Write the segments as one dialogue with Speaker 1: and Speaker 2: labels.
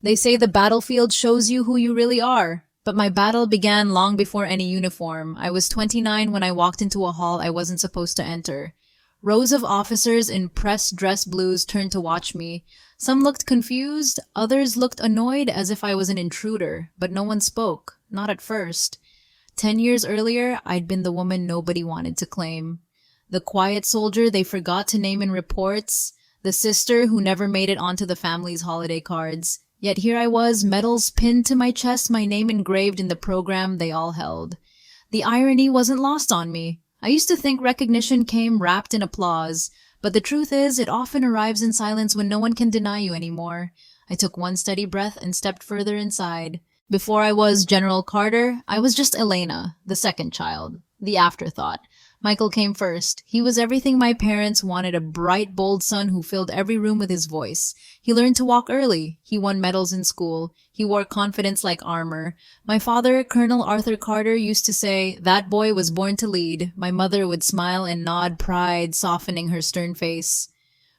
Speaker 1: They say the battlefield shows you who you really are. But my battle began long before any uniform. I was 29 when I walked into a hall I wasn't supposed to enter. Rows of officers in press dress blues turned to watch me. Some looked confused, others looked annoyed as if I was an intruder, but no one spoke, not at first. 10 years earlier, I'd been the woman nobody wanted to claim. The quiet soldier they forgot to name in reports, the sister who never made it onto the family's holiday cards. Yet here I was, medals pinned to my chest, my name engraved in the program they all held. The irony wasn't lost on me. I used to think recognition came wrapped in applause, but the truth is it often arrives in silence when no one can deny you anymore. I took one steady breath and stepped further inside. Before I was General Carter, I was just Elena, the second child, the afterthought. Michael came first. He was everything my parents wanted, a bright, bold son who filled every room with his voice. He learned to walk early. He won medals in school. He wore confidence like armor. My father, Colonel Arthur Carter, used to say, "That boy was born to lead." My mother would smile and nod, pride softening her stern face.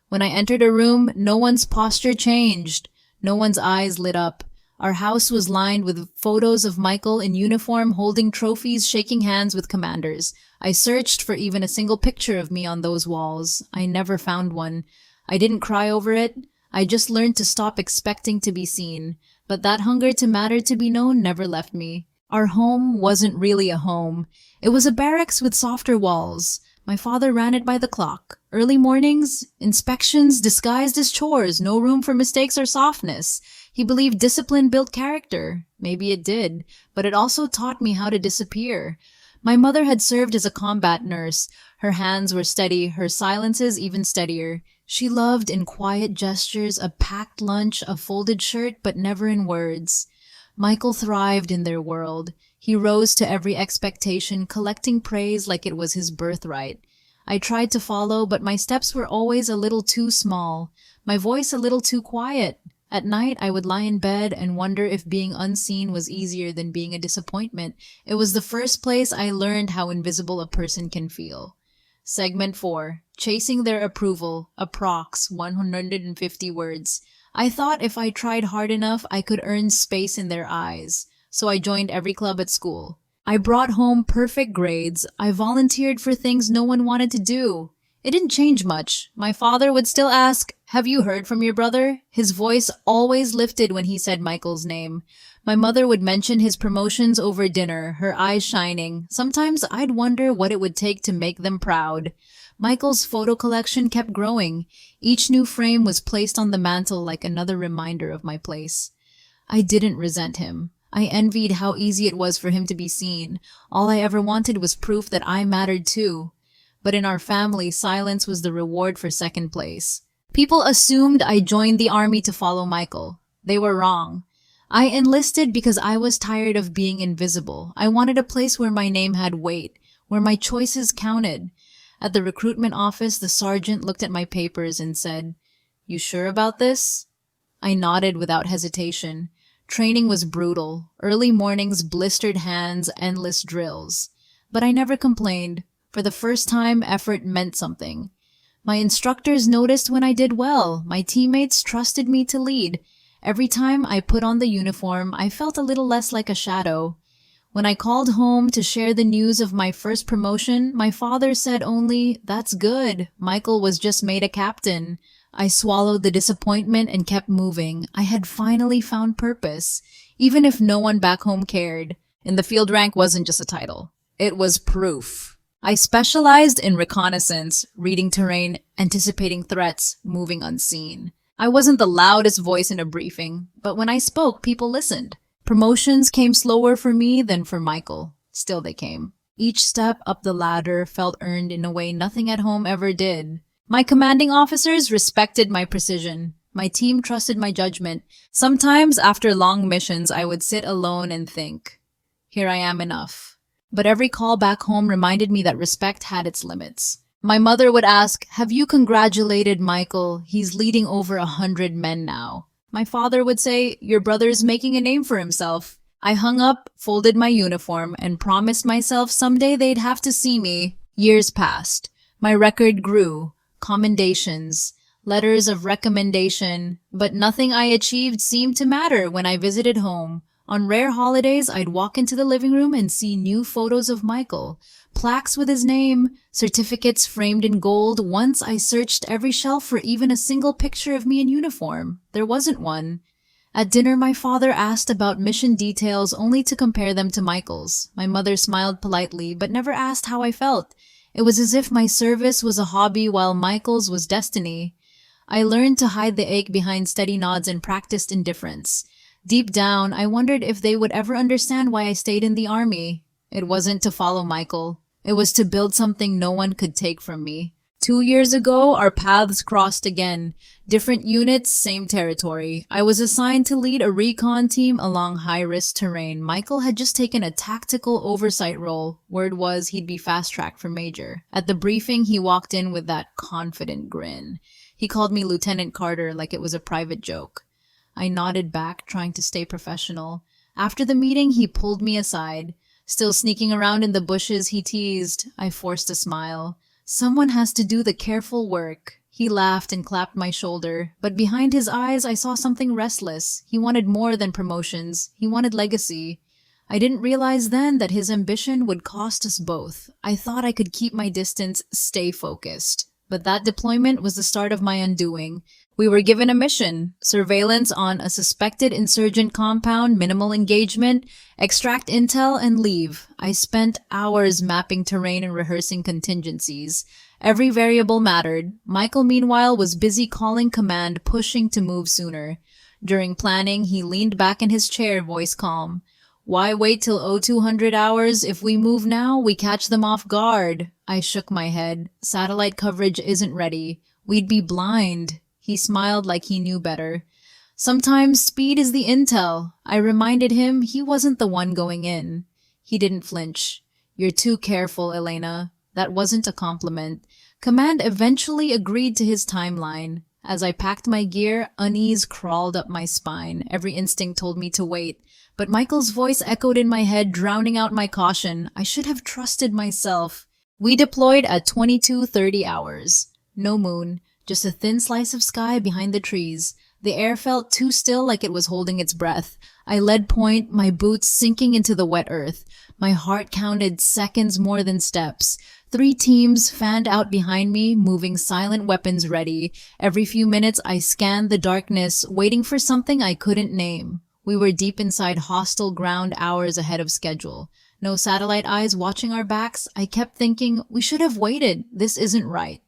Speaker 1: When I entered a room, no one's posture changed. No one's eyes lit up. Our house was lined with photos of Michael in uniform, holding trophies, shaking hands with commanders. I searched for even a single picture of me on those walls. I never found one. I didn't cry over it. I just learned to stop expecting to be seen. But that hunger to matter, to be known, never left me. Our home wasn't really a home. It was a barracks with softer walls. My father ran it by the clock. Early mornings, inspections disguised as chores, no room for mistakes or softness. He believed discipline built character. Maybe it did, but it also taught me how to disappear. My mother had served as a combat nurse. Her hands were steady, her silences even steadier. She loved in quiet gestures, a packed lunch, a folded shirt, but never in words. Michael thrived in their world. He rose to every expectation, collecting praise like it was his birthright. I tried to follow, but my steps were always a little too small, my voice a little too quiet. At night, I would lie in bed and wonder if being unseen was easier than being a disappointment. It was the first place I learned how invisible a person can feel. Segment 4. Chasing their approval. Approx. 150 words. I thought if I tried hard enough, I could earn space in their eyes. So I joined every club at school. I brought home perfect grades. I volunteered for things no one wanted to do. It didn't change much. My father would still ask, "Have you heard from your brother?" His voice always lifted when he said Michael's name. My mother would mention his promotions over dinner, her eyes shining. Sometimes I'd wonder what it would take to make them proud. Michael's photo collection kept growing. Each new frame was placed on the mantle like another reminder of my place. I didn't resent him. I envied how easy it was for him to be seen. All I ever wanted was proof that I mattered too. But in our family, silence was the reward for second place. People assumed I joined the army to follow Michael. They were wrong. I enlisted because I was tired of being invisible. I wanted a place where my name had weight, where my choices counted. At the recruitment office, the sergeant looked at my papers and said, "You sure about this?" I nodded without hesitation. Training was brutal. Early mornings, blistered hands, endless drills. But I never complained. For the first time, effort meant something. My instructors noticed when I did well. My teammates trusted me to lead. Every time I put on the uniform, I felt a little less like a shadow. When I called home to share the news of my first promotion, my father said only, "That's good. Michael was just made a captain." I swallowed the disappointment and kept moving. I had finally found purpose, even if no one back home cared. And the field rank wasn't just a title. It was proof. I specialized in reconnaissance, reading terrain, anticipating threats, moving unseen. I wasn't the loudest voice in a briefing, but when I spoke, people listened. Promotions came slower for me than for Michael. Still they came. Each step up the ladder felt earned in a way nothing at home ever did. My commanding officers respected my precision. My team trusted my judgment. Sometimes, after long missions, I would sit alone and think, "Here I am enough." But every call back home reminded me that respect had its limits. My mother would ask, "Have you congratulated Michael? He's leading over 100 men now." My father would say, "Your brother's making a name for himself." I hung up, folded my uniform, and promised myself someday they'd have to see me. Years passed. My record grew. Commendations, letters of recommendation, but nothing I achieved seemed to matter when I visited home. On rare holidays, I'd walk into the living room and see new photos of Michael, plaques with his name, certificates framed in gold. Once I searched every shelf for even a single picture of me in uniform. There wasn't one. At dinner, my father asked about mission details only to compare them to Michael's. My mother smiled politely, but never asked how I felt. It was as if my service was a hobby while Michael's was destiny. I learned to hide the ache behind steady nods and practiced indifference. Deep down, I wondered if they would ever understand why I stayed in the army. It wasn't to follow Michael. It was to build something no one could take from me. 2 years ago, our paths crossed again. Different units, same territory. I was assigned to lead a recon team along high-risk terrain. Michael had just taken a tactical oversight role. Word was he'd be fast-tracked for major. At the briefing, he walked in with that confident grin. He called me Lieutenant Carter like it was a private joke. I nodded back, trying to stay professional. After the meeting, he pulled me aside. Still sneaking around in the bushes, he teased. I forced a smile. Someone has to do the careful work. He laughed and clapped my shoulder, but behind his eyes I saw something restless. He wanted more than promotions. He wanted legacy. I didn't realize then that his ambition would cost us both. I thought I could keep my distance, stay focused. But that deployment was the start of my undoing. We were given a mission: surveillance on a suspected insurgent compound, minimal engagement, extract intel, and leave. I spent hours mapping terrain and rehearsing contingencies. Every variable mattered. Michael, meanwhile, was busy calling command, pushing to move sooner. During planning, he leaned back in his chair, voice calm. Why wait till 0200 hours? If we move now, we catch them off guard. I shook my head. Satellite coverage isn't ready. We'd be blind. He smiled like he knew better. Sometimes speed is the intel. I reminded him he wasn't the one going in. He didn't flinch. You're too careful, Elena. That wasn't a compliment. Command eventually agreed to his timeline. As I packed my gear, unease crawled up my spine. Every instinct told me to wait. But Michael's voice echoed in my head, drowning out my caution. I should have trusted myself. We deployed at 22:30 hours. No moon, just a thin slice of sky behind the trees. The air felt too still, like it was holding its breath. I led point, my boots sinking into the wet earth. My heart counted seconds more than steps. 3 teams fanned out behind me, moving silent weapons ready. Every few minutes I scanned the darkness, waiting for something I couldn't name. We were deep inside hostile ground, hours ahead of schedule. No satellite eyes watching our backs. I kept thinking, we should have waited. This isn't right.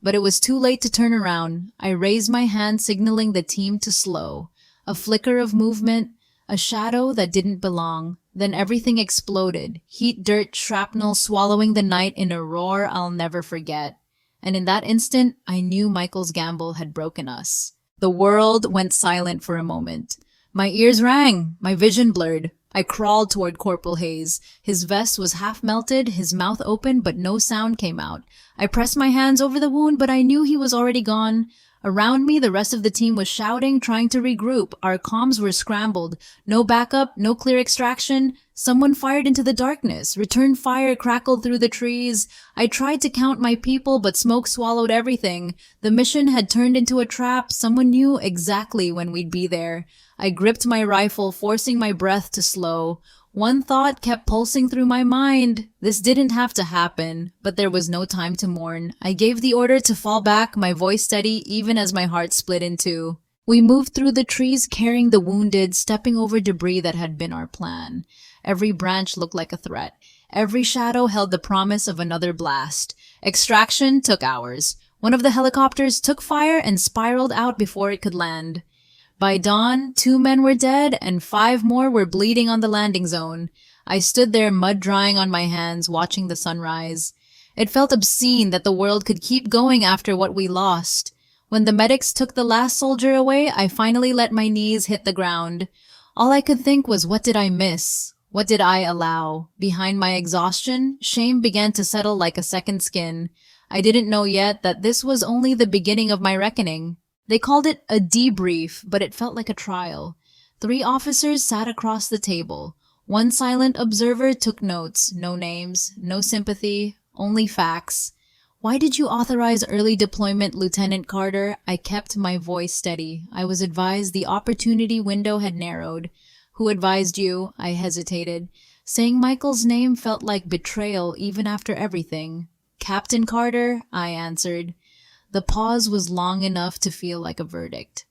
Speaker 1: But it was too late to turn around. I raised my hand, signaling the team to slow. A flicker of movement, a shadow that didn't belong. Then everything exploded. Heat, dirt, shrapnel swallowing the night in a roar I'll never forget. And in that instant, I knew Michael's gamble had broken us. The world went silent for a moment. My ears rang, my vision blurred. I crawled toward Corporal Hayes. His vest was half melted, his mouth open, but no sound came out. I pressed my hands over the wound, but I knew he was already gone. Around me, the rest of the team was shouting, trying to regroup. Our comms were scrambled. No backup, no clear extraction. Someone fired into the darkness. Return fire crackled through the trees. I tried to count my people, but smoke swallowed everything. The mission had turned into a trap. Someone knew exactly when we'd be there. I gripped my rifle, forcing my breath to slow. One thought kept pulsing through my mind. This didn't have to happen, but there was no time to mourn. I gave the order to fall back, my voice steady, even as my heart split in two. We moved through the trees, carrying the wounded, stepping over debris that had been our plan. Every branch looked like a threat. Every shadow held the promise of another blast. Extraction took hours. One of the helicopters took fire and spiraled out before it could land. By dawn, 2 men were dead and 5 more were bleeding on the landing zone. I stood there, mud drying on my hands, watching the sunrise. It felt obscene that the world could keep going after what we lost. When the medics took the last soldier away, I finally let my knees hit the ground. All I could think was, what did I miss? What did I allow? Behind my exhaustion, shame began to settle like a second skin. I didn't know yet that this was only the beginning of my reckoning. They called it a debrief, but it felt like a trial. 3 officers sat across the table. One silent observer took notes. No names, no sympathy, only facts. Why did you authorize early deployment, Lieutenant Carter? I kept my voice steady. I was advised the opportunity window had narrowed. Who advised you? I hesitated. Saying Michael's name felt like betrayal even after everything. Captain Carter, I answered. The pause was long enough to feel like a verdict.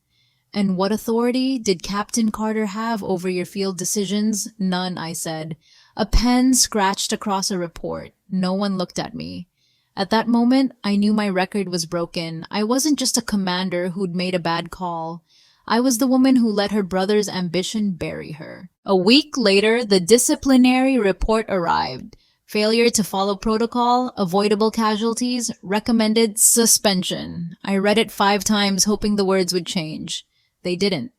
Speaker 1: And what authority did Captain Carter have over your field decisions? None, I said. A pen scratched across a report. No one looked at me. At that moment, I knew my record was broken. I wasn't just a commander who'd made a bad call. I was the woman who let her brother's ambition bury her. A week later, the disciplinary report arrived. Failure to follow protocol, avoidable casualties, recommended suspension. I read it 5 times, hoping the words would change. They didn't.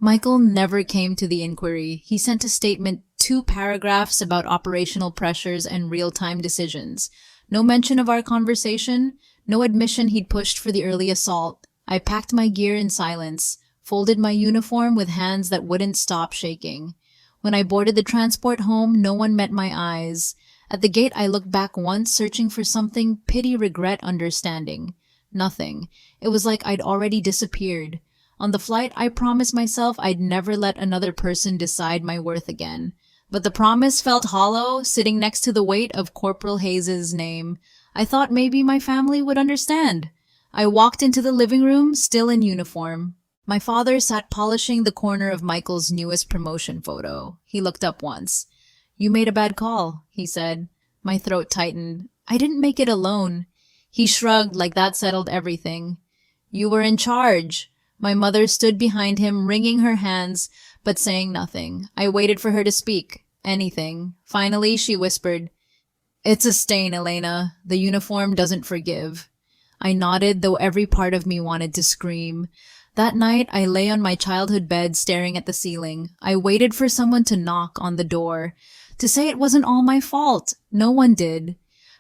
Speaker 1: Michael never came to the inquiry. He sent a statement, 2 paragraphs about operational pressures and real-time decisions. No mention of our conversation, no admission he'd pushed for the early assault. I packed my gear in silence, folded my uniform with hands that wouldn't stop shaking. When I boarded the transport home, no one met my eyes. At the gate, I looked back once, searching for something, pity, regret, understanding. Nothing. It was like I'd already disappeared. On the flight, I promised myself I'd never let another person decide my worth again. But the promise felt hollow, sitting next to the weight of Corporal Hayes's name. I thought maybe my family would understand. I walked into the living room, still in uniform. My father sat polishing the corner of Michael's newest promotion photo. He looked up once. You made a bad call, he said. My throat tightened. I didn't make it alone. He shrugged like that settled everything. You were in charge. My mother stood behind him, wringing her hands, but saying nothing. I waited for her to speak. Anything. Finally, she whispered, It's a stain, Elena. The uniform doesn't forgive. I nodded, though every part of me wanted to scream. That night, I lay on my childhood bed staring at the ceiling. I waited for someone to knock on the door, to say it wasn't all my fault. No one did.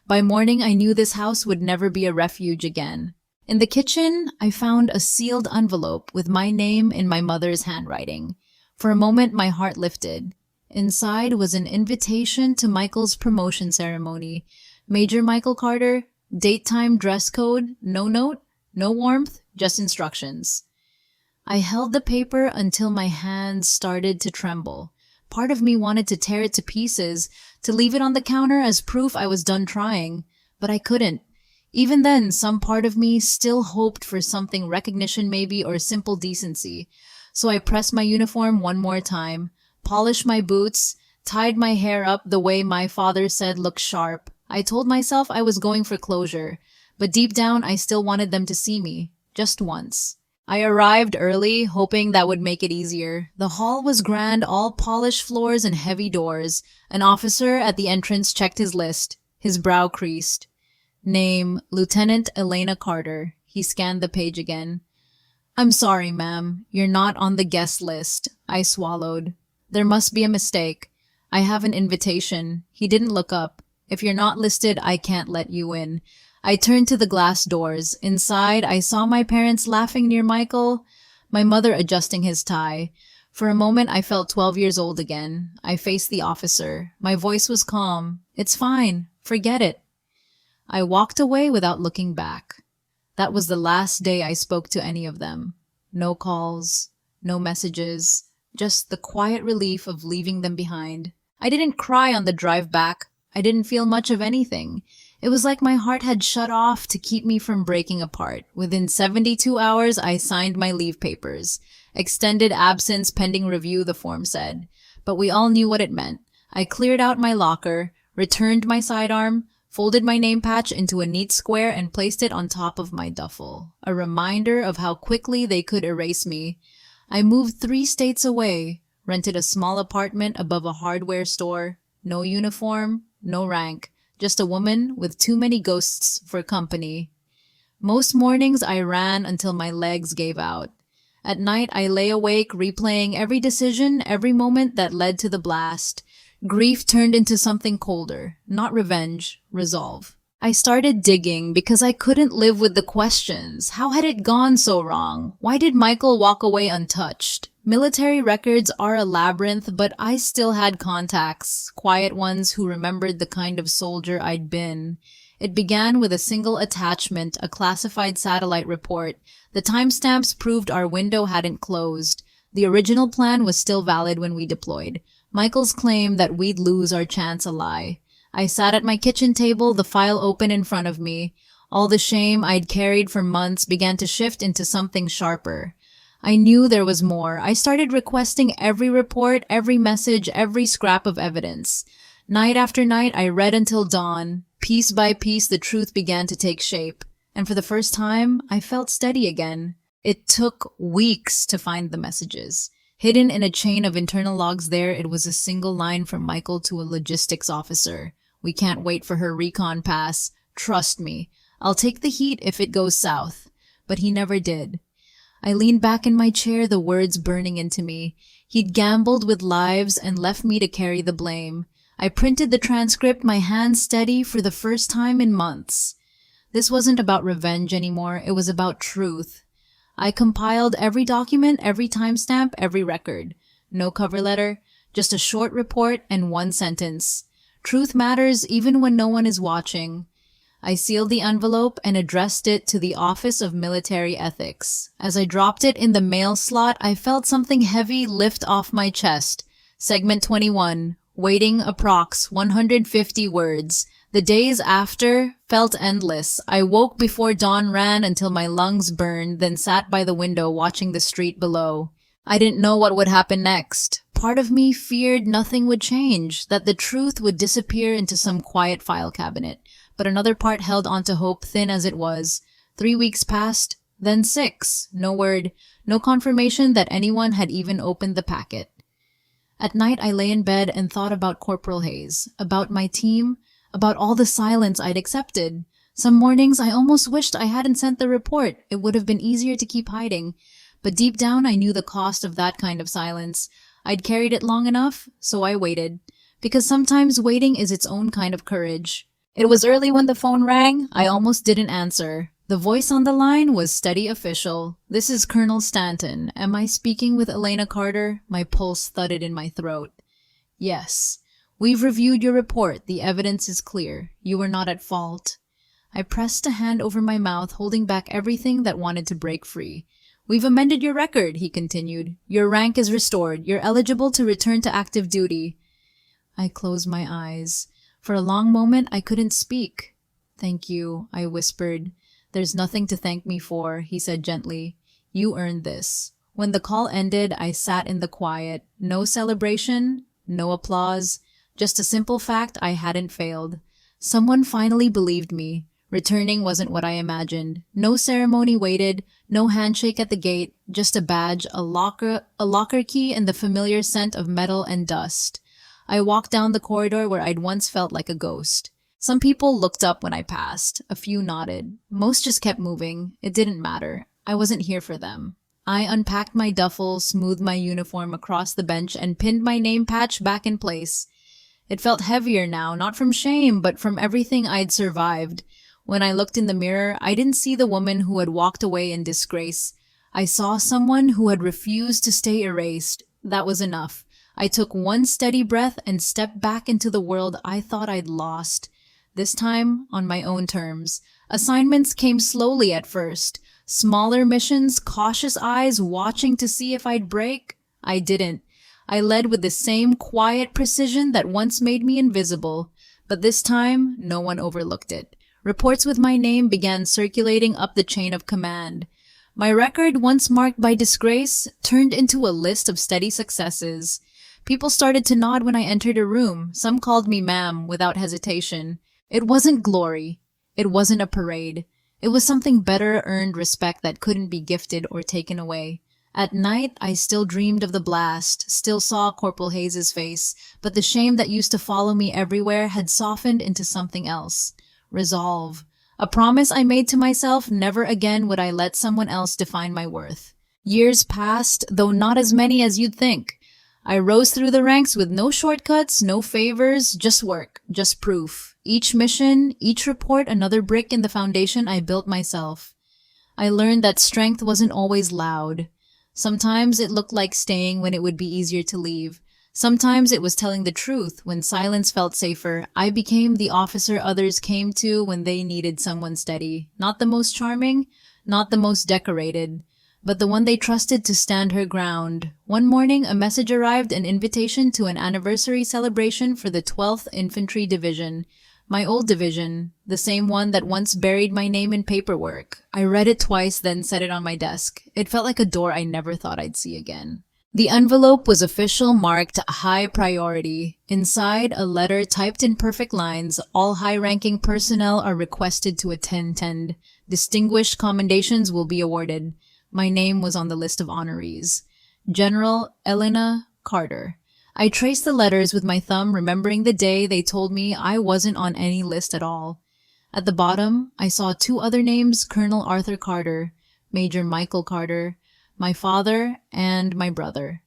Speaker 1: By morning, I knew this house would never be a refuge again. In the kitchen, I found a sealed envelope with my name in my mother's handwriting. For a moment, my heart lifted. Inside was an invitation to Michael's promotion ceremony. Major Michael Carter, date, time, dress code, no note, no warmth, just instructions. I held the paper until my hands started to tremble. Part of me wanted to tear it to pieces, to leave it on the counter as proof I was done trying. But I couldn't. Even then, some part of me still hoped for something, recognition maybe, or simple decency. So I pressed my uniform one more time, polished my boots, tied my hair up the way my father said looked sharp. I told myself I was going for closure, but deep down I still wanted them to see me, just once. I arrived early, hoping that would make it easier. The hall was grand, all polished floors and heavy doors. An officer at the entrance checked his list. His brow creased. Name, Lieutenant Elena Carter. He scanned the page again. I'm sorry, ma'am. You're not on the guest list. I swallowed. There must be a mistake. I have an invitation. He didn't look up. If you're not listed, I can't let you in. I turned to the glass doors. Inside, I saw my parents laughing near Michael, my mother adjusting his tie. For a moment, I felt 12 years old again. I faced the officer. My voice was calm. It's fine. Forget it. I walked away without looking back. That was the last day I spoke to any of them. No calls, no messages, just the quiet relief of leaving them behind. I didn't cry on the drive back. I didn't feel much of anything. It was like my heart had shut off to keep me from breaking apart. Within 72 hours, I signed my leave papers. Extended absence pending review, the form said. But we all knew what it meant. I cleared out my locker, returned my sidearm, folded my name patch into a neat square and placed it on top of my duffel. A reminder of how quickly they could erase me. I moved 3 states away, rented a small apartment above a hardware store. No uniform, no rank. Just a woman with too many ghosts for company. Most mornings I ran until my legs gave out. At night I lay awake replaying every decision, every moment that led to the blast. Grief turned into something colder, not revenge, resolve. I started digging because I couldn't live with the questions. How had it gone so wrong? Why did Michael walk away untouched? Military records are a labyrinth, but I still had contacts, quiet ones who remembered the kind of soldier I'd been. It began with a single attachment, a classified satellite report. The timestamps proved our window hadn't closed. The original plan was still valid when we deployed. Michael's claim that we'd lose our chance a lie. I sat at my kitchen table, the file open in front of me. All the shame I'd carried for months began to shift into something sharper. I knew there was more. I started requesting every report, every message, every scrap of evidence. Night after night, I read until dawn. Piece by piece, the truth began to take shape. And for the first time, I felt steady again. It took weeks to find the messages. Hidden in a chain of internal logs there, it was a single line from Michael to a logistics officer. "We can't wait for her recon pass. Trust me. I'll take the heat if it goes south." But he never did. I leaned back in my chair, the words burning into me. He'd gambled with lives and left me to carry the blame. I printed the transcript, my hands steady for the first time in months. This wasn't about revenge anymore, it was about truth. I compiled every document, every timestamp, every record. No cover letter, just a short report and one sentence. Truth matters even when no one is watching. I sealed the envelope and addressed it to the Office of Military Ethics. As I dropped it in the mail slot, I felt something heavy lift off my chest. Segment 21. Waiting approx 150 words. The days after felt endless. I woke before dawn, ran until my lungs burned, then sat by the window watching the street below. I didn't know what would happen next. Part of me feared nothing would change, that the truth would disappear into some quiet file cabinet. But another part held on to hope, thin as it was. 3 weeks passed, then 6. No word, no confirmation that anyone had even opened the packet. At night, I lay in bed and thought about Corporal Hayes, about my team, about all the silence I'd accepted. Some mornings, I almost wished I hadn't sent the report. It would have been easier to keep hiding. But deep down, I knew the cost of that kind of silence. I'd carried it long enough, so I waited. Because sometimes waiting is its own kind of courage. It was early when the phone rang. I almost didn't answer. The voice on the line was steady official. "This is Colonel Stanton. Am I speaking with Elena Carter?" My pulse thudded in my throat. "Yes. We've reviewed your report. The evidence is clear. You were not at fault." I pressed a hand over my mouth, holding back everything that wanted to break free. "We've amended your record," he continued. "Your rank is restored. You're eligible to return to active duty." I closed my eyes. For a long moment, I couldn't speak. "Thank you," I whispered. "There's nothing to thank me for," he said gently. "You earned this." When the call ended, I sat in the quiet. No celebration, no applause, just a simple fact: I hadn't failed. Someone finally believed me. Returning wasn't what I imagined. No ceremony waited, no handshake at the gate, just a badge, a locker key, and the familiar scent of metal and dust. I walked down the corridor where I'd once felt like a ghost. Some people looked up when I passed. A few nodded. Most just kept moving. It didn't matter. I wasn't here for them. I unpacked my duffel, smoothed my uniform across the bench, and pinned my name patch back in place. It felt heavier now, not from shame, but from everything I'd survived. When I looked in the mirror, I didn't see the woman who had walked away in disgrace. I saw someone who had refused to stay erased. That was enough. I took one steady breath and stepped back into the world I thought I'd lost. This time, on my own terms. Assignments came slowly at first. Smaller missions, cautious eyes watching to see if I'd break. I didn't. I led with the same quiet precision that once made me invisible. But this time, no one overlooked it. Reports with my name began circulating up the chain of command. My record, once marked by disgrace, turned into a list of steady successes. People started to nod when I entered a room. Some called me ma'am without hesitation. It wasn't glory. It wasn't a parade. It was something better, earned respect that couldn't be gifted or taken away. At night, I still dreamed of the blast, still saw Corporal Hayes' face, but the shame that used to follow me everywhere had softened into something else. Resolve. A promise I made to myself: never again would I let someone else define my worth. Years passed, though not as many as you'd think. I rose through the ranks with no shortcuts, no favors, just work, just proof. Each mission, each report, another brick in the foundation I built myself. I learned that strength wasn't always loud. Sometimes it looked like staying when it would be easier to leave. Sometimes it was telling the truth when silence felt safer. I became the officer others came to when they needed someone steady. Not the most charming, not the most decorated, but the one they trusted to stand her ground. One morning, a message arrived, an invitation to an anniversary celebration for the 12th Infantry Division. My old division, the same one that once buried my name in paperwork. I read it twice, then set it on my desk. It felt like a door I never thought I'd see again. The envelope was official, marked high priority. Inside, a letter typed in perfect lines. All high-ranking personnel are requested to attend. Distinguished commendations will be awarded. My name was on the list of honorees. General Elena Carter. I traced the letters with my thumb, remembering the day they told me I wasn't on any list at all. At the bottom, I saw two other names, Colonel Arthur Carter, Major Michael Carter, my father, and my brother.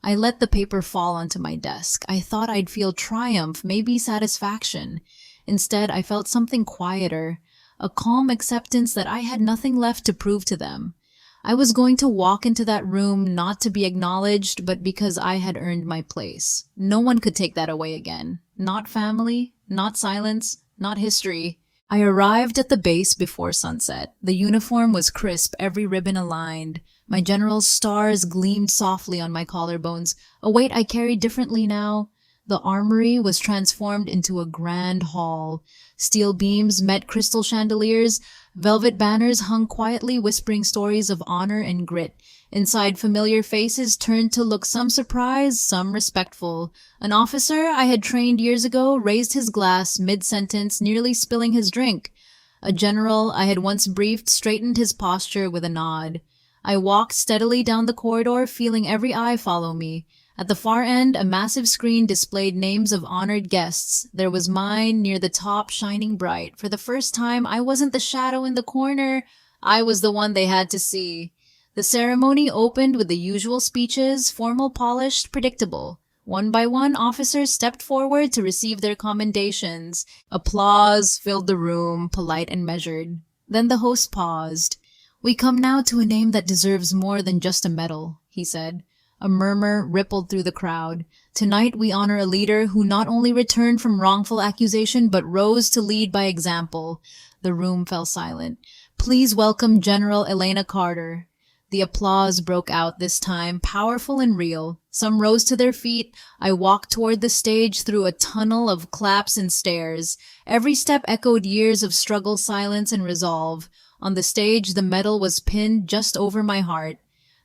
Speaker 1: I let the paper fall onto my desk. I thought I'd feel triumph, maybe satisfaction. Instead, I felt something quieter, a calm acceptance that I had nothing left to prove to them. I was going to walk into that room not to be acknowledged, but because I had earned my place. No one could take that away again. Not family, not silence, not history. I arrived at the base before sunset. The uniform was crisp, every ribbon aligned. My general's stars gleamed softly on my collarbones, a weight I carried differently now. The armory was transformed into a grand hall. Steel beams met crystal chandeliers. Velvet banners hung quietly, whispering stories of honor and grit. Inside, familiar faces turned to look, some surprised, some respectful. An officer I had trained years ago raised his glass mid-sentence, nearly spilling his drink. A general I had once briefed straightened his posture with a nod. I walked steadily down the corridor, feeling every eye follow me. At the far end, a massive screen displayed names of honored guests. There was mine near the top, shining bright. For the first time, I wasn't the shadow in the corner. I was the one they had to see. The ceremony opened with the usual speeches, formal, polished, predictable. One by one, officers stepped forward to receive their commendations. Applause filled the room, polite and measured. Then the host paused. "We come now to a name that deserves more than just a medal," he said. A murmur rippled through the crowd. "Tonight we honor a leader who not only returned from wrongful accusation but rose to lead by example." The room fell silent. "Please welcome General Elena Carter." The applause broke out this time, powerful and real. Some rose to their feet. I walked toward the stage through a tunnel of claps and stares. Every step echoed years of struggle, silence, and resolve. On the stage, the medal was pinned just over my heart.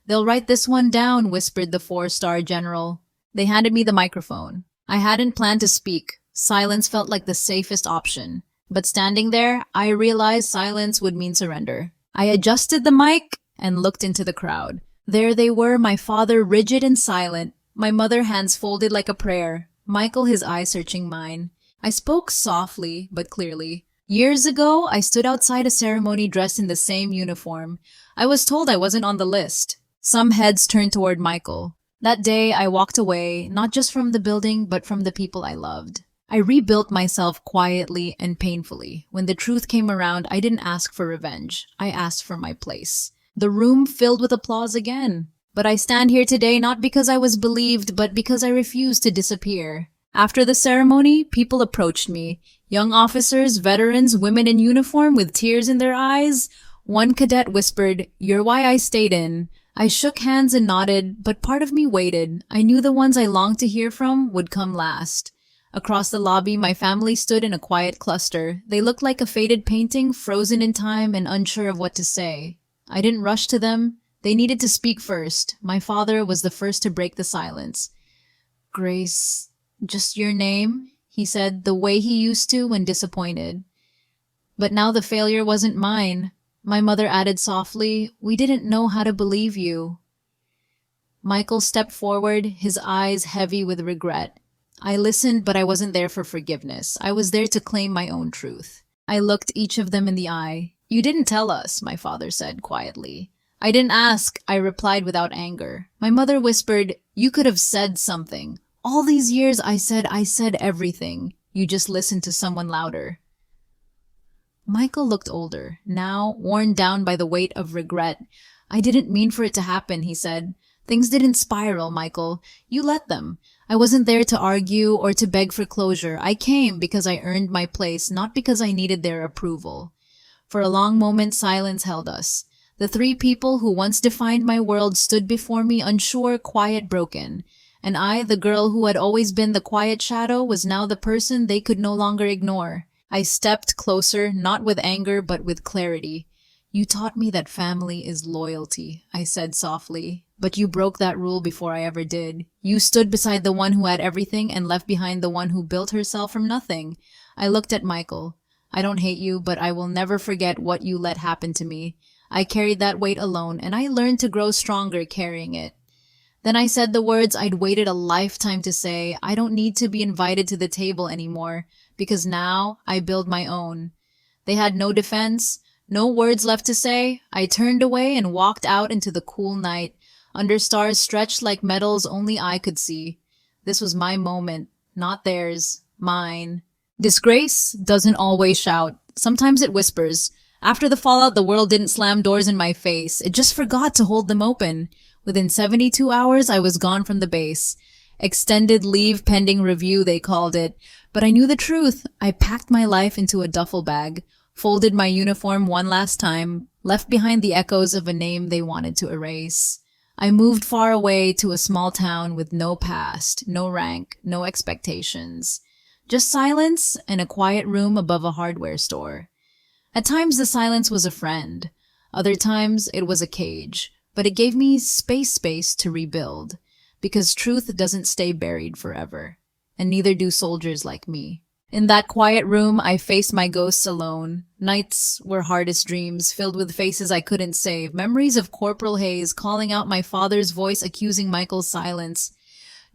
Speaker 1: "They'll write this one down," whispered the four-star general. They handed me the microphone. I hadn't planned to speak. Silence felt like the safest option. But standing there, I realized silence would mean surrender. I adjusted the mic and looked into the crowd. There they were, my father rigid and silent, my mother hands folded like a prayer, Michael his eyes searching mine. I spoke softly but clearly. "Years ago, I stood outside a ceremony dressed in the same uniform. I was told I wasn't on the list." Some heads turned toward Michael. That day, I walked away, not just from the building, but from the people I loved. I rebuilt myself quietly and painfully. When the truth came around, I didn't ask for revenge. I asked for my place. The room filled with applause again. But I stand here today not because I was believed, but because I refused to disappear. After the ceremony, people approached me. Young officers, veterans, women in uniform with tears in their eyes. One cadet whispered, "You're why I stayed in." I shook hands and nodded, but part of me waited. I knew the ones I longed to hear from would come last. Across the lobby, my family stood in a quiet cluster. They looked like a faded painting, frozen in time and unsure of what to say. I didn't rush to them. They needed to speak first. My father was the first to break the silence. "Grace, just your name?" he said, the way he used to when disappointed. But now the failure wasn't mine. My mother added softly, "We didn't know how to believe you." Michael stepped forward, his eyes heavy with regret. I listened, but I wasn't there for forgiveness. I was there to claim my own truth. I looked each of them in the eye. "You didn't tell us," my father said quietly. "I didn't ask," I replied without anger. My mother whispered, "You could have said something. All these years I said everything. You just listened to someone louder." Michael looked older, now worn down by the weight of regret. "I didn't mean for it to happen," he said. Things didn't spiral, Michael. You let them. I wasn't there to argue or to beg for closure. I came because I earned my place, not because I needed their approval. For a long moment, silence held us. The three people who once defined my world stood before me, unsure, quiet, broken. And I, the girl who had always been the quiet shadow, was now the person they could no longer ignore. I stepped closer, not with anger, but with clarity. You taught me that family is loyalty, I said softly. But you broke that rule before I ever did. You stood beside the one who had everything and left behind the one who built herself from nothing. I looked at Michael. I don't hate you, but I will never forget what you let happen to me. I carried that weight alone, and I learned to grow stronger carrying it. Then I said the words I'd waited a lifetime to say. I don't need to be invited to the table anymore, because now I build my own. They had no defense, no words left to say. I turned away and walked out into the cool night, under stars stretched like metals only I could see. This was my moment, not theirs, mine. Disgrace doesn't always shout. Sometimes it whispers. After the fallout, the world didn't slam doors in my face. It just forgot to hold them open. Within 72 hours, I was gone from the base. Extended leave pending review, they called it. But I knew the truth. I packed my life into a duffel bag, folded my uniform one last time, left behind the echoes of a name they wanted to erase. I moved far away to a small town with no past, no rank, no expectations. Just silence and a quiet room above a hardware store. At times the silence was a friend. Other times it was a cage. But it gave me space to rebuild. Because truth doesn't stay buried forever. And neither do soldiers like me. In that quiet room, I faced my ghosts alone. Nights were hardest dreams, filled with faces I couldn't save. Memories of Corporal Hayes calling out my father's voice, accusing Michael's silence.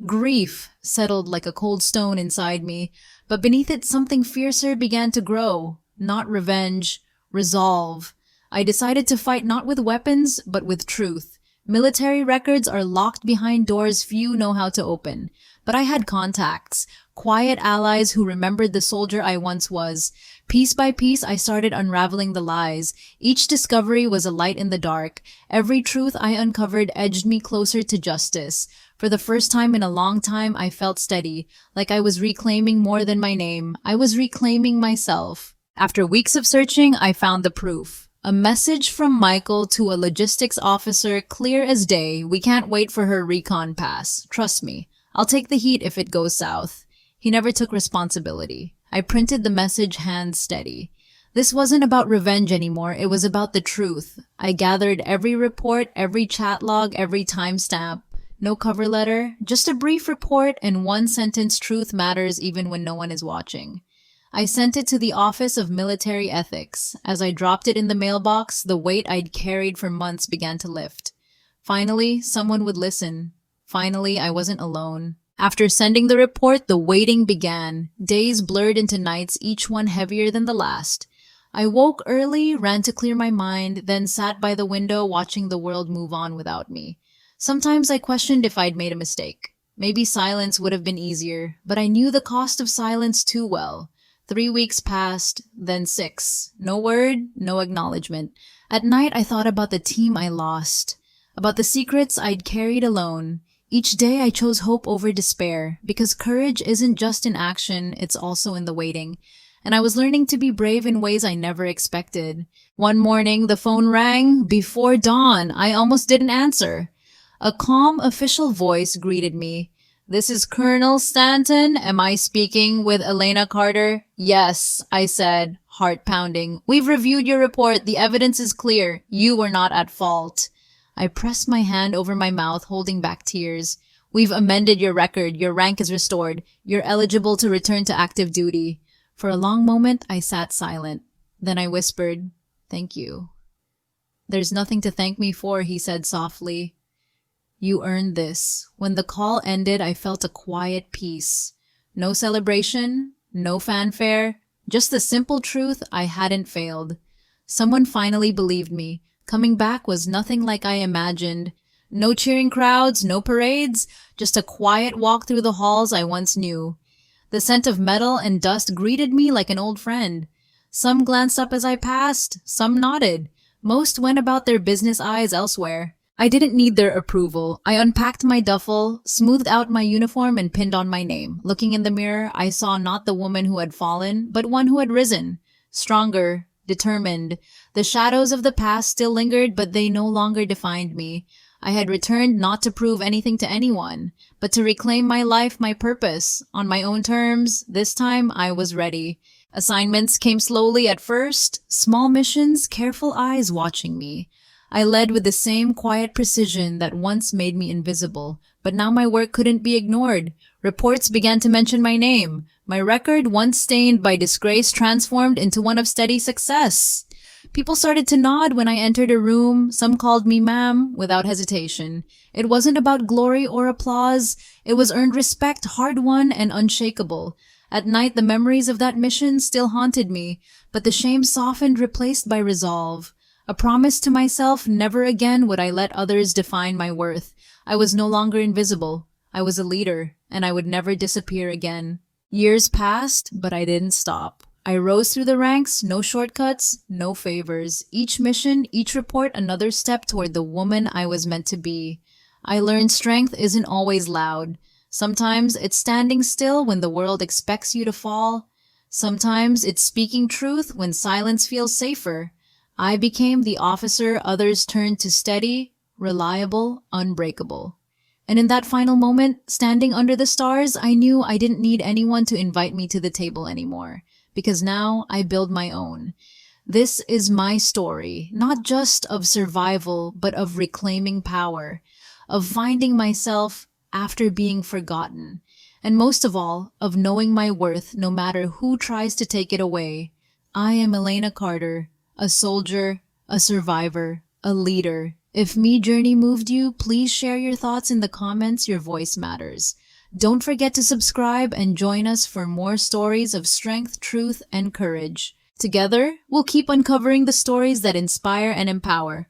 Speaker 1: Grief settled like a cold stone inside me, but beneath it something fiercer began to grow. Not revenge, resolve. I decided to fight not with weapons, but with truth. Military records are locked behind doors few know how to open. But I had contacts, quiet allies who remembered the soldier I once was. Piece by piece, I started unraveling the lies. Each discovery was a light in the dark. Every truth I uncovered edged me closer to justice. For the first time in a long time, I felt steady, like I was reclaiming more than my name. I was reclaiming myself. After weeks of searching, I found the proof. A message from Michael to a logistics officer, clear as day. We can't wait for her recon pass. Trust me. I'll take the heat if it goes south. He never took responsibility. I printed the message hands steady. This wasn't about revenge anymore. It was about the truth. I gathered every report, every chat log, every timestamp. No cover letter, just a brief report and one sentence: truth matters even when no one is watching. I sent it to the Office of Military Ethics. As I dropped it in the mailbox, the weight I'd carried for months began to lift. Finally, someone would listen. Finally, I wasn't alone. After sending the report, the waiting began. Days blurred into nights, each one heavier than the last. I woke early, ran to clear my mind, then sat by the window watching the world move on without me. Sometimes I questioned if I'd made a mistake. Maybe silence would have been easier, but I knew the cost of silence too well. 3 weeks passed, then 6. No word, no acknowledgement. At night, I thought about the team I lost, about the secrets I'd carried alone. Each day, I chose hope over despair, because courage isn't just in action, it's also in the waiting. And I was learning to be brave in ways I never expected. One morning, the phone rang. Before dawn, I almost didn't answer. A calm official voice greeted me. "This is Colonel Stanton. Am I speaking with Elena Carter?" "Yes," I said, heart pounding. "We've reviewed your report. The evidence is clear. You were not at fault." I pressed my hand over my mouth, holding back tears. "We've amended your record. Your rank is restored. You're eligible to return to active duty." For a long moment, I sat silent. Then I whispered, "Thank you." "There's nothing to thank me for," he said softly. "You earned this." When the call ended, I felt a quiet peace. No celebration, no fanfare, just the simple truth: I hadn't failed. Someone finally believed me. Coming back was nothing like I imagined. No cheering crowds, no parades, just a quiet walk through the halls I once knew. The scent of metal and dust greeted me like an old friend. Some glanced up as I passed, some nodded. Most went about their business, eyes elsewhere. I didn't need their approval. I unpacked my duffel, smoothed out my uniform, and pinned on my name. Looking in the mirror, I saw not the woman who had fallen, but one who had risen. Stronger, determined. The shadows of the past still lingered, but they no longer defined me. I had returned not to prove anything to anyone, but to reclaim my life, my purpose. On my own terms, this time I was ready. Assignments came slowly at first, small missions, careful eyes watching me. I led with the same quiet precision that once made me invisible, but now my work couldn't be ignored. Reports began to mention my name. My record, once stained by disgrace, transformed into one of steady success. People started to nod when I entered a room. Some called me ma'am without hesitation. It wasn't about glory or applause. It was earned respect, hard-won and unshakable. At night, the memories of that mission still haunted me, but the shame softened, replaced by resolve. A promise to myself, never again would I let others define my worth. I was no longer invisible. I was a leader, and I would never disappear again. Years passed, but I didn't stop. I rose through the ranks, no shortcuts, no favors. Each mission, each report, another step toward the woman I was meant to be. I learned strength isn't always loud. Sometimes it's standing still when the world expects you to fall. Sometimes it's speaking truth when silence feels safer. I became the officer others turned to, steady, reliable, unbreakable. And in that final moment, standing under the stars, I knew I didn't need anyone to invite me to the table anymore, because now I build my own. This is my story, not just of survival, but of reclaiming power, of finding myself after being forgotten, and most of all, of knowing my worth no matter who tries to take it away. I am Elena Carter, a soldier, a survivor, a leader. If me journey moved you, please share your thoughts in the comments. Your voice matters. Don't forget to subscribe and join us for more stories of strength, truth, and courage. Together, we'll keep uncovering the stories that inspire and empower.